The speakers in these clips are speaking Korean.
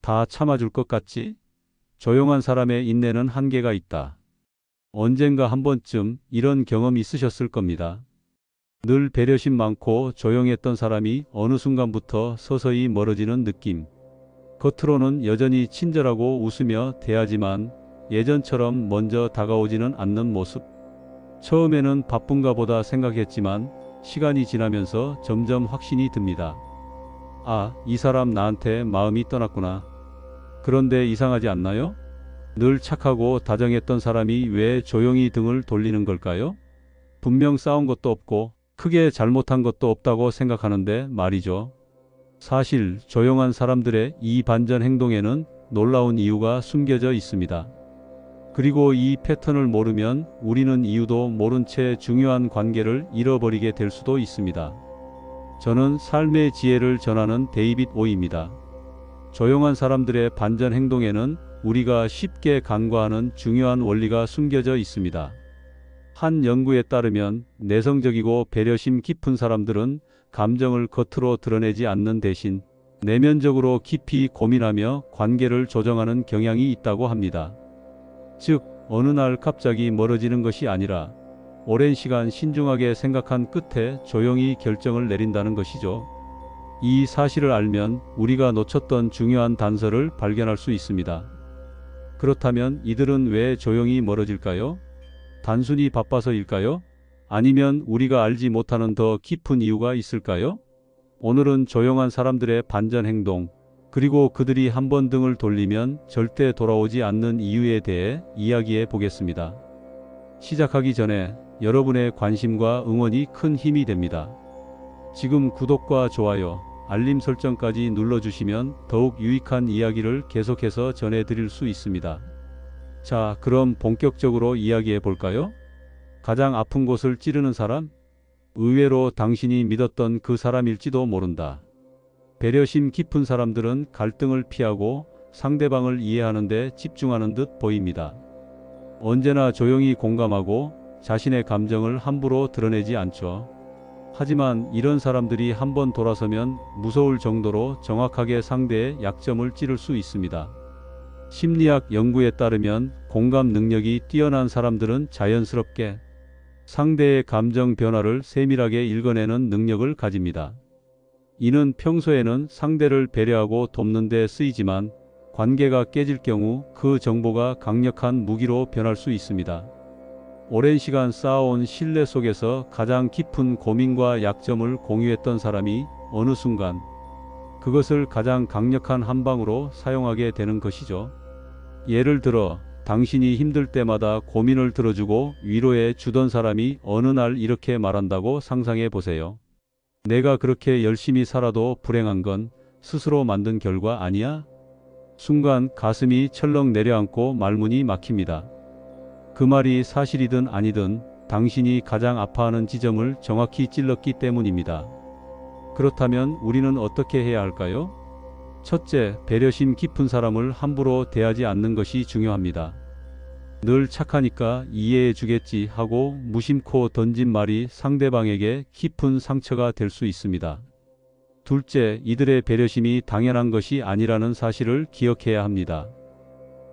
다 참아줄 것 같지? 조용한 사람의 인내는 한계가 있다. 언젠가 한 번쯤 이런 경험 있으셨을 겁니다. 늘 배려심 많고 조용했던 사람이 어느 순간부터 서서히 멀어지는 느낌. 겉으로는 여전히 친절하고 웃으며 대하지만 예전처럼 먼저 다가오지는 않는 모습. 처음에는 바쁜가 보다 생각했지만 시간이 지나면서 점점 확신이 듭니다. 아, 이 사람 나한테 마음이 떠났구나. 그런데 이상하지 않나요? 늘 착하고 다정했던 사람이 왜 조용히 등을 돌리는 걸까요? 분명 싸운 것도 없고 크게 잘못한 것도 없다고 생각하는데 말이죠. 사실 조용한 사람들의 이 반전 행동에는 놀라운 이유가 숨겨져 있습니다. 그리고 이 패턴을 모르면 우리는 이유도 모른 채 중요한 관계를 잃어버리게 될 수도 있습니다. 저는 삶의 지혜를 전하는 데이빗 오이입니다. 조용한 사람들의 반전 행동에는 우리가 쉽게 간과하는 중요한 원리가 숨겨져 있습니다. 한 연구에 따르면 내성적이고 배려심 깊은 사람들은 감정을 겉으로 드러내지 않는 대신 내면적으로 깊이 고민하며 관계를 조정하는 경향이 있다고 합니다. 즉, 어느 날 갑자기 멀어지는 것이 아니라 오랜 시간 신중하게 생각한 끝에 조용히 결정을 내린다는 것이죠. 이 사실을 알면 우리가 놓쳤던 중요한 단서를 발견할 수 있습니다. 그렇다면 이들은 왜 조용히 멀어질까요? 단순히 바빠서일까요? 아니면 우리가 알지 못하는 더 깊은 이유가 있을까요? 오늘은 조용한 사람들의 반전 행동, 그리고 그들이 한번 등을 돌리면 절대 돌아오지 않는 이유에 대해 이야기해 보겠습니다. 시작하기 전에 여러분의 관심과 응원이 큰 힘이 됩니다. 지금 구독과 좋아요, 알림 설정까지 눌러주시면 더욱 유익한 이야기를 계속해서 전해드릴 수 있습니다. 자, 그럼 본격적으로 이야기해 볼까요? 가장 아픈 곳을 찌르는 사람? 의외로 당신이 믿었던 그 사람일지도 모른다. 배려심 깊은 사람들은 갈등을 피하고 상대방을 이해하는 데 집중하는 듯 보입니다. 언제나 조용히 공감하고 자신의 감정을 함부로 드러내지 않죠. 하지만 이런 사람들이 한번 돌아서면 무서울 정도로 정확하게 상대의 약점을 찌를 수 있습니다. 심리학 연구에 따르면 공감 능력이 뛰어난 사람들은 자연스럽게 상대의 감정 변화를 세밀하게 읽어내는 능력을 가집니다. 이는 평소에는 상대를 배려하고 돕는 데 쓰이지만 관계가 깨질 경우 그 정보가 강력한 무기로 변할 수 있습니다. 오랜 시간 쌓아온 신뢰 속에서 가장 깊은 고민과 약점을 공유했던 사람이 어느 순간 그것을 가장 강력한 한방으로 사용하게 되는 것이죠. 예를 들어 당신이 힘들 때마다 고민을 들어주고 위로해 주던 사람이 어느 날 이렇게 말한다고 상상해 보세요. 내가 그렇게 열심히 살아도 불행한 건 스스로 만든 결과 아니야? 순간 가슴이 철렁 내려앉고 말문이 막힙니다. 그 말이 사실이든 아니든 당신이 가장 아파하는 지점을 정확히 찔렀기 때문입니다. 그렇다면 우리는 어떻게 해야 할까요? 첫째, 배려심 깊은 사람을 함부로 대하지 않는 것이 중요합니다. 늘 착하니까 이해해 주겠지 하고 무심코 던진 말이 상대방에게 깊은 상처가 될 수 있습니다. 둘째, 이들의 배려심이 당연한 것이 아니라는 사실을 기억해야 합니다.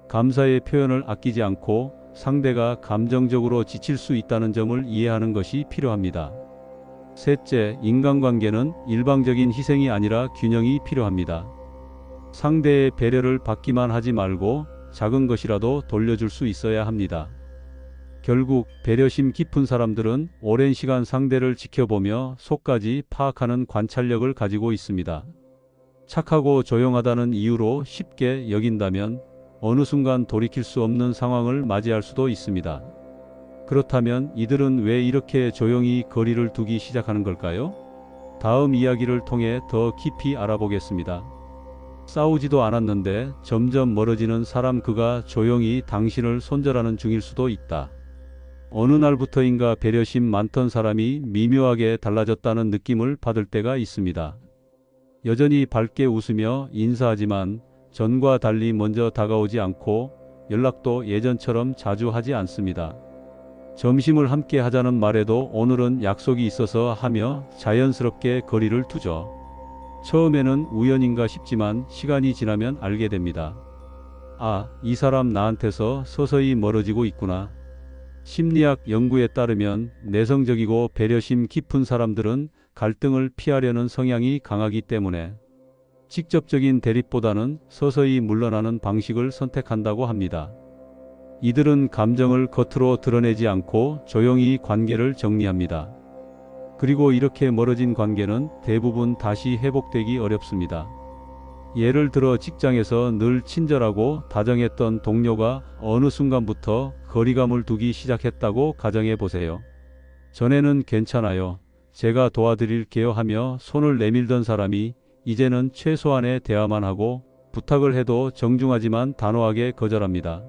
감사의 표현을 아끼지 않고 상대가 감정적으로 지칠 수 있다는 점을 이해하는 것이 필요합니다. 셋째, 인간관계는 일방적인 희생이 아니라 균형이 필요합니다. 상대의 배려를 받기만 하지 말고 작은 것이라도 돌려줄 수 있어야 합니다. 결국 배려심 깊은 사람들은 오랜 시간 상대를 지켜보며 속까지 파악하는 관찰력을 가지고 있습니다. 착하고 조용하다는 이유로 쉽게 여긴다면 어느 순간 돌이킬 수 없는 상황을 맞이할 수도 있습니다. 그렇다면 이들은 왜 이렇게 조용히 거리를 두기 시작하는 걸까요? 다음 이야기를 통해 더 깊이 알아보겠습니다. 싸우지도 않았는데 점점 멀어지는 사람, 그가 조용히 당신을 손절하는 중일 수도 있다. 어느 날부터인가 배려심 많던 사람이 미묘하게 달라졌다는 느낌을 받을 때가 있습니다. 여전히 밝게 웃으며 인사하지만 전과 달리 먼저 다가오지 않고 연락도 예전처럼 자주 하지 않습니다. 점심을 함께 하자는 말에도 오늘은 약속이 있어서 하며 자연스럽게 거리를 두죠. 처음에는 우연인가 싶지만 시간이 지나면 알게 됩니다. 아, 이 사람 나한테서 서서히 멀어지고 있구나. 심리학 연구에 따르면 내성적이고 배려심 깊은 사람들은 갈등을 피하려는 성향이 강하기 때문에 직접적인 대립보다는 서서히 물러나는 방식을 선택한다고 합니다. 이들은 감정을 겉으로 드러내지 않고 조용히 관계를 정리합니다. 그리고 이렇게 멀어진 관계는 대부분 다시 회복되기 어렵습니다. 예를 들어 직장에서 늘 친절하고 다정했던 동료가 어느 순간부터 거리감을 두기 시작했다고 가정해 보세요. 전에는 괜찮아요, 제가 도와드릴게요 하며 손을 내밀던 사람이 이제는 최소한의 대화만 하고 부탁을 해도 정중하지만 단호하게 거절합니다.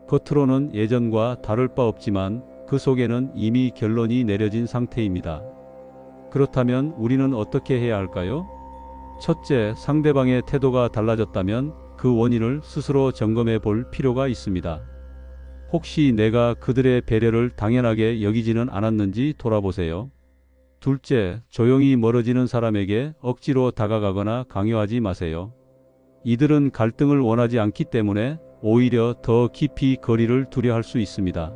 겉으로는 예전과 다를 바 없지만 그 속에는 이미 결론이 내려진 상태입니다. 그렇다면 우리는 어떻게 해야 할까요? 첫째, 상대방의 태도가 달라졌다면 그 원인을 스스로 점검해 볼 필요가 있습니다. 혹시 내가 그들의 배려를 당연하게 여기지는 않았는지 돌아보세요. 둘째, 조용히 멀어지는 사람에게 억지로 다가가거나 강요하지 마세요. 이들은 갈등을 원하지 않기 때문에 오히려 더 깊이 거리를 두려 할 수 있습니다.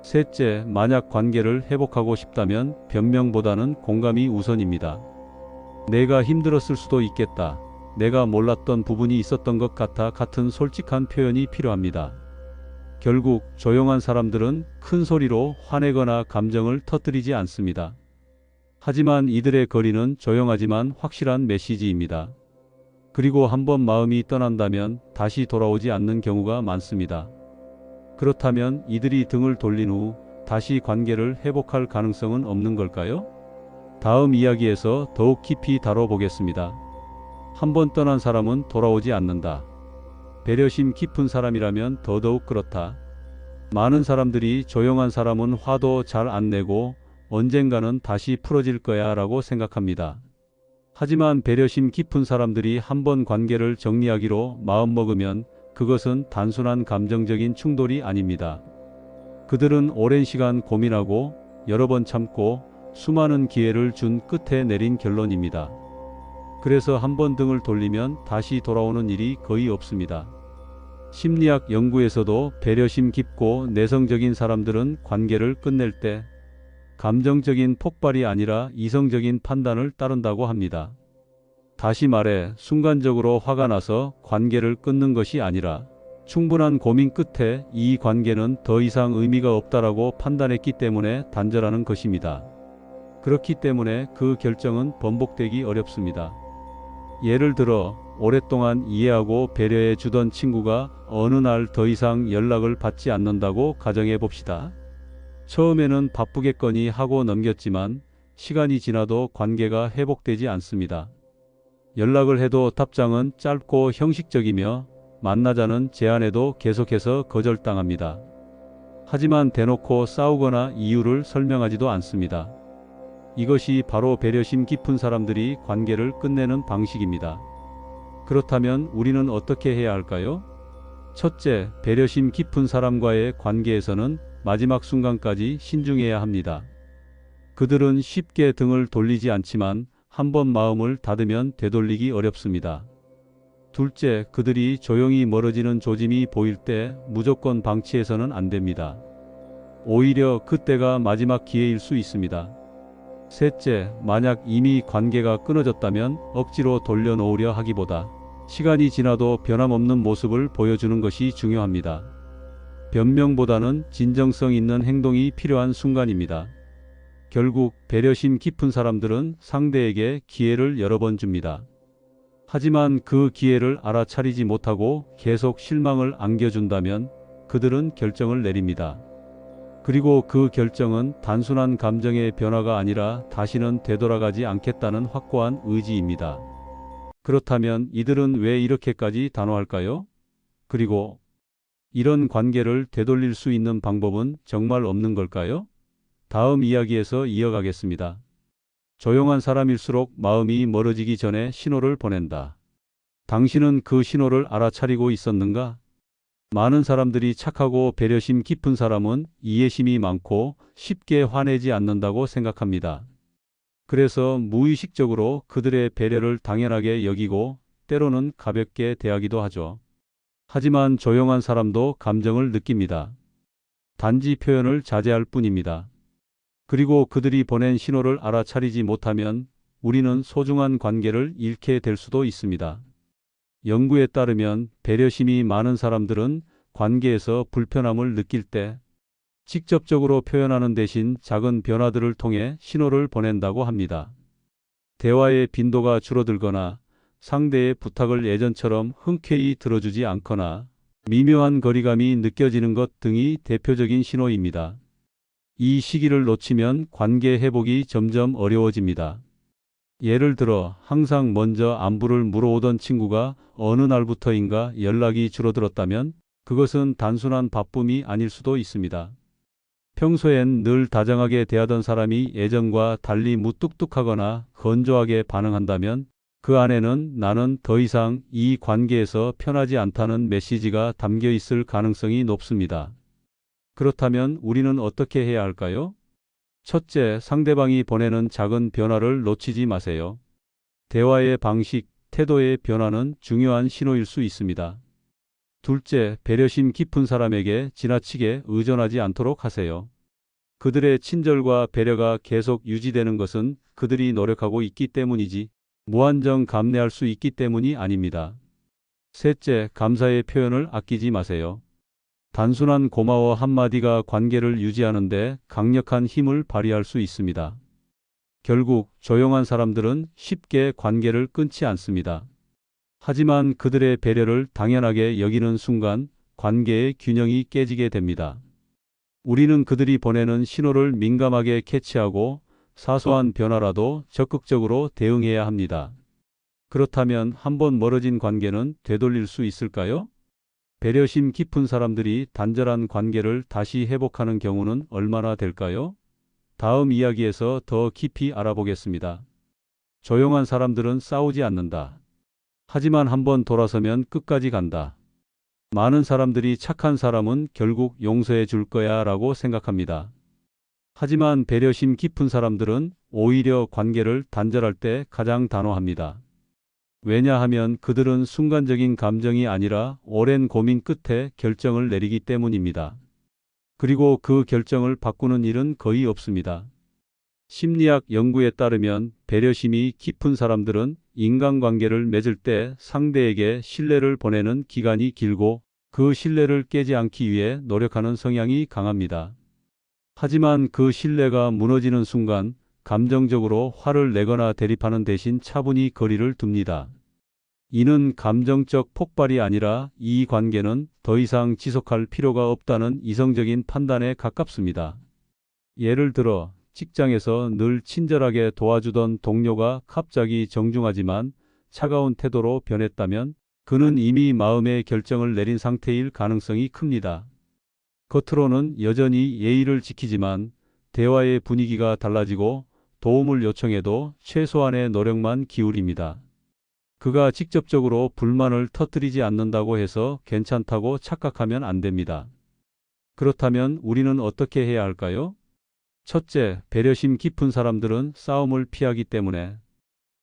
셋째, 만약 관계를 회복하고 싶다면 변명보다는 공감이 우선입니다. 내가 힘들었을 수도 있겠다, 내가 몰랐던 부분이 있었던 것 같아 같은 솔직한 표현이 필요합니다. 결국 조용한 사람들은 큰 소리로 화내거나 감정을 터뜨리지 않습니다. 하지만 이들의 거리는 조용하지만 확실한 메시지입니다. 그리고 한번 마음이 떠난다면 다시 돌아오지 않는 경우가 많습니다. 그렇다면 이들이 등을 돌린 후 다시 관계를 회복할 가능성은 없는 걸까요? 다음 이야기에서 더욱 깊이 다뤄보겠습니다. 한번 떠난 사람은 돌아오지 않는다. 배려심 깊은 사람이라면 더더욱 그렇다. 많은 사람들이 조용한 사람은 화도 잘 안 내고 언젠가는 다시 풀어질 거야 라고 생각합니다. 하지만 배려심 깊은 사람들이 한번 관계를 정리하기로 마음먹으면 그것은 단순한 감정적인 충돌이 아닙니다. 그들은 오랜 시간 고민하고 여러 번 참고 수많은 기회를 준 끝에 내린 결론입니다. 그래서 한번 등을 돌리면 다시 돌아오는 일이 거의 없습니다. 심리학 연구에서도 배려심 깊고 내성적인 사람들은 관계를 끝낼 때 감정적인 폭발이 아니라 이성적인 판단을 따른다고 합니다. 다시 말해 순간적으로 화가 나서 관계를 끊는 것이 아니라 충분한 고민 끝에 이 관계는 더 이상 의미가 없다라고 판단했기 때문에 단절하는 것입니다. 그렇기 때문에 그 결정은 번복되기 어렵습니다. 예를 들어 오랫동안 이해하고 배려해 주던 친구가 어느 날 더 이상 연락을 받지 않는다고 가정해 봅시다. 처음에는 바쁘겠거니 하고 넘겼지만 시간이 지나도 관계가 회복되지 않습니다. 연락을 해도 답장은 짧고 형식적이며 만나자는 제안에도 계속해서 거절당합니다. 하지만 대놓고 싸우거나 이유를 설명하지도 않습니다. 이것이 바로 배려심 깊은 사람들이 관계를 끝내는 방식입니다. 그렇다면 우리는 어떻게 해야 할까요? 첫째, 배려심 깊은 사람과의 관계에서는 마지막 순간까지 신중해야 합니다. 그들은 쉽게 등을 돌리지 않지만 한번 마음을 닫으면 되돌리기 어렵습니다. 둘째, 그들이 조용히 멀어지는 조짐이 보일 때 무조건 방치해서는 안 됩니다. 오히려 그때가 마지막 기회일 수 있습니다. 셋째, 만약 이미 관계가 끊어졌다면 억지로 돌려놓으려 하기보다 시간이 지나도 변함없는 모습을 보여주는 것이 중요합니다. 변명보다는 진정성 있는 행동이 필요한 순간입니다. 결국 배려심 깊은 사람들은 상대에게 기회를 여러 번 줍니다. 하지만 그 기회를 알아차리지 못하고 계속 실망을 안겨준다면 그들은 결정을 내립니다. 그리고 그 결정은 단순한 감정의 변화가 아니라 다시는 되돌아가지 않겠다는 확고한 의지입니다. 그렇다면 이들은 왜 이렇게까지 단호할까요? 그리고 이런 관계를 되돌릴 수 있는 방법은 정말 없는 걸까요? 다음 이야기에서 이어가겠습니다. 조용한 사람일수록 마음이 멀어지기 전에 신호를 보낸다. 당신은 그 신호를 알아차리고 있었는가? 많은 사람들이 착하고 배려심 깊은 사람은 이해심이 많고 쉽게 화내지 않는다고 생각합니다. 그래서 무의식적으로 그들의 배려를 당연하게 여기고 때로는 가볍게 대하기도 하죠. 하지만 조용한 사람도 감정을 느낍니다. 단지 표현을 자제할 뿐입니다. 그리고 그들이 보낸 신호를 알아차리지 못하면 우리는 소중한 관계를 잃게 될 수도 있습니다. 연구에 따르면 배려심이 많은 사람들은 관계에서 불편함을 느낄 때 직접적으로 표현하는 대신 작은 변화들을 통해 신호를 보낸다고 합니다. 대화의 빈도가 줄어들거나 상대의 부탁을 예전처럼 흔쾌히 들어주지 않거나 미묘한 거리감이 느껴지는 것 등이 대표적인 신호입니다. 이 시기를 놓치면 관계 회복이 점점 어려워집니다. 예를 들어 항상 먼저 안부를 물어오던 친구가 어느 날부터인가 연락이 줄어들었다면 그것은 단순한 바쁨이 아닐 수도 있습니다. 평소엔 늘 다정하게 대하던 사람이 예전과 달리 무뚝뚝하거나 건조하게 반응한다면 그 안에는 나는 더 이상 이 관계에서 편하지 않다는 메시지가 담겨 있을 가능성이 높습니다. 그렇다면 우리는 어떻게 해야 할까요? 첫째, 상대방이 보내는 작은 변화를 놓치지 마세요. 대화의 방식, 태도의 변화는 중요한 신호일 수 있습니다. 둘째, 배려심 깊은 사람에게 지나치게 의존하지 않도록 하세요. 그들의 친절과 배려가 계속 유지되는 것은 그들이 노력하고 있기 때문이지 무한정 감내할 수 있기 때문이 아닙니다. 셋째, 감사의 표현을 아끼지 마세요. 단순한 고마워 한마디가 관계를 유지하는데 강력한 힘을 발휘할 수 있습니다. 결국 조용한 사람들은 쉽게 관계를 끊지 않습니다. 하지만 그들의 배려를 당연하게 여기는 순간 관계의 균형이 깨지게 됩니다. 우리는 그들이 보내는 신호를 민감하게 캐치하고 사소한 변화라도 적극적으로 대응해야 합니다. 그렇다면 한번 멀어진 관계는 되돌릴 수 있을까요? 배려심 깊은 사람들이 단절한 관계를 다시 회복하는 경우는 얼마나 될까요? 다음 이야기에서 더 깊이 알아보겠습니다. 조용한 사람들은 싸우지 않는다. 하지만 한번 돌아서면 끝까지 간다. 많은 사람들이 착한 사람은 결국 용서해 줄 거야 라고 생각합니다. 하지만 배려심 깊은 사람들은 오히려 관계를 단절할 때 가장 단호합니다. 왜냐하면 그들은 순간적인 감정이 아니라 오랜 고민 끝에 결정을 내리기 때문입니다. 그리고 그 결정을 바꾸는 일은 거의 없습니다. 심리학 연구에 따르면 배려심이 깊은 사람들은 인간관계를 맺을 때 상대에게 신뢰를 보내는 기간이 길고 그 신뢰를 깨지 않기 위해 노력하는 성향이 강합니다. 하지만 그 신뢰가 무너지는 순간 감정적으로 화를 내거나 대립하는 대신 차분히 거리를 둡니다. 이는 감정적 폭발이 아니라 이 관계는 더 이상 지속할 필요가 없다는 이성적인 판단에 가깝습니다. 예를 들어 직장에서 늘 친절하게 도와주던 동료가 갑자기 정중하지만 차가운 태도로 변했다면 그는 이미 마음의 결정을 내린 상태일 가능성이 큽니다. 겉으로는 여전히 예의를 지키지만 대화의 분위기가 달라지고 도움을 요청해도 최소한의 노력만 기울입니다. 그가 직접적으로 불만을 터뜨리지 않는다고 해서 괜찮다고 착각하면 안 됩니다. 그렇다면 우리는 어떻게 해야 할까요? 첫째, 배려심 깊은 사람들은 싸움을 피하기 때문에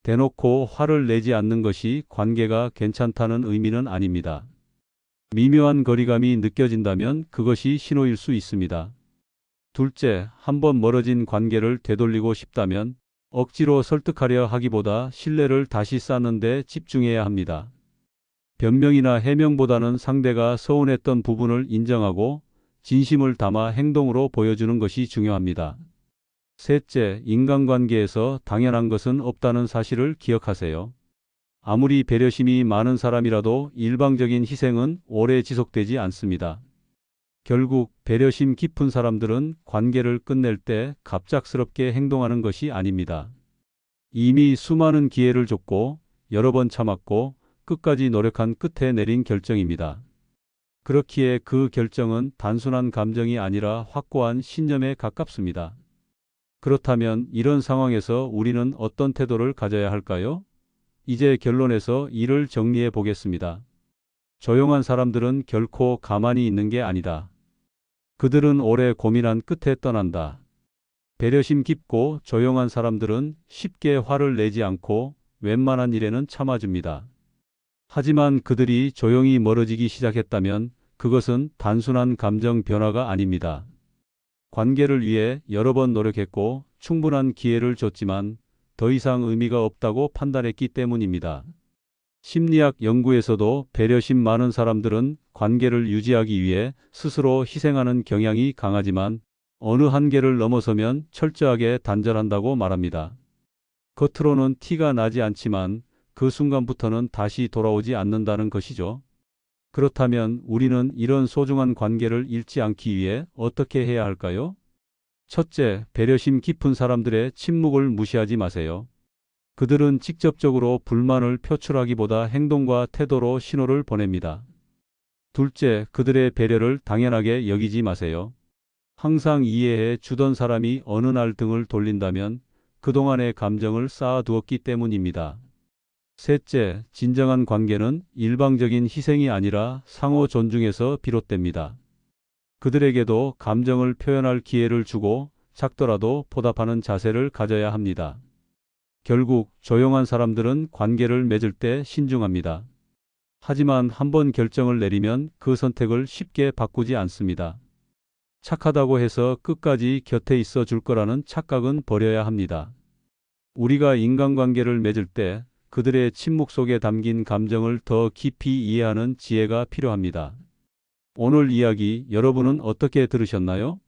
대놓고 화를 내지 않는 것이 관계가 괜찮다는 의미는 아닙니다. 미묘한 거리감이 느껴진다면 그것이 신호일 수 있습니다. 둘째, 한번 멀어진 관계를 되돌리고 싶다면 억지로 설득하려 하기보다 신뢰를 다시 쌓는 데 집중해야 합니다. 변명이나 해명보다는 상대가 서운했던 부분을 인정하고 진심을 담아 행동으로 보여주는 것이 중요합니다. 셋째, 인간관계에서 당연한 것은 없다는 사실을 기억하세요. 아무리 배려심이 많은 사람이라도 일방적인 희생은 오래 지속되지 않습니다. 결국 배려심 깊은 사람들은 관계를 끝낼 때 갑작스럽게 행동하는 것이 아닙니다. 이미 수많은 기회를 줬고 여러 번 참았고 끝까지 노력한 끝에 내린 결정입니다. 그렇기에 그 결정은 단순한 감정이 아니라 확고한 신념에 가깝습니다. 그렇다면 이런 상황에서 우리는 어떤 태도를 가져야 할까요? 이제 결론에서 이를 정리해 보겠습니다. 조용한 사람들은 결코 가만히 있는 게 아니다. 그들은 오래 고민한 끝에 떠난다. 배려심 깊고 조용한 사람들은 쉽게 화를 내지 않고 웬만한 일에는 참아줍니다. 하지만 그들이 조용히 멀어지기 시작했다면 그것은 단순한 감정 변화가 아닙니다. 관계를 위해 여러 번 노력했고 충분한 기회를 줬지만 더 이상 의미가 없다고 판단했기 때문입니다. 심리학 연구에서도 배려심 많은 사람들은 관계를 유지하기 위해 스스로 희생하는 경향이 강하지만 어느 한계를 넘어서면 철저하게 단절한다고 말합니다. 겉으로는 티가 나지 않지만 그 순간부터는 다시 돌아오지 않는다는 것이죠. 그렇다면 우리는 이런 소중한 관계를 잃지 않기 위해 어떻게 해야 할까요? 첫째, 배려심 깊은 사람들의 침묵을 무시하지 마세요. 그들은 직접적으로 불만을 표출하기보다 행동과 태도로 신호를 보냅니다. 둘째, 그들의 배려를 당연하게 여기지 마세요. 항상 이해해 주던 사람이 어느 날 등을 돌린다면 그동안의 감정을 쌓아두었기 때문입니다. 셋째, 진정한 관계는 일방적인 희생이 아니라 상호 존중에서 비롯됩니다. 그들에게도 감정을 표현할 기회를 주고 작더라도 보답하는 자세를 가져야 합니다. 결국 조용한 사람들은 관계를 맺을 때 신중합니다. 하지만 한번 결정을 내리면 그 선택을 쉽게 바꾸지 않습니다. 착하다고 해서 끝까지 곁에 있어 줄 거라는 착각은 버려야 합니다. 우리가 인간관계를 맺을 때 그들의 침묵 속에 담긴 감정을 더 깊이 이해하는 지혜가 필요합니다. 오늘 이야기 여러분은 어떻게 들으셨나요?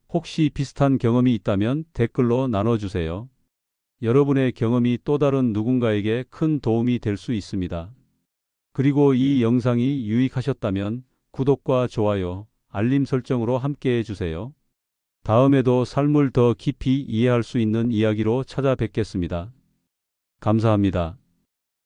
혹시 비슷한 경험이 있다면 댓글로 나눠주세요. 여러분의 경험이 또 다른 누군가에게 큰 도움이 될 수 있습니다. 그리고 이 영상이 유익하셨다면 구독과 좋아요, 알림 설정으로 함께 해주세요. 다음에도 삶을 더 깊이 이해할 수 있는 이야기로 찾아뵙겠습니다. 감사합니다.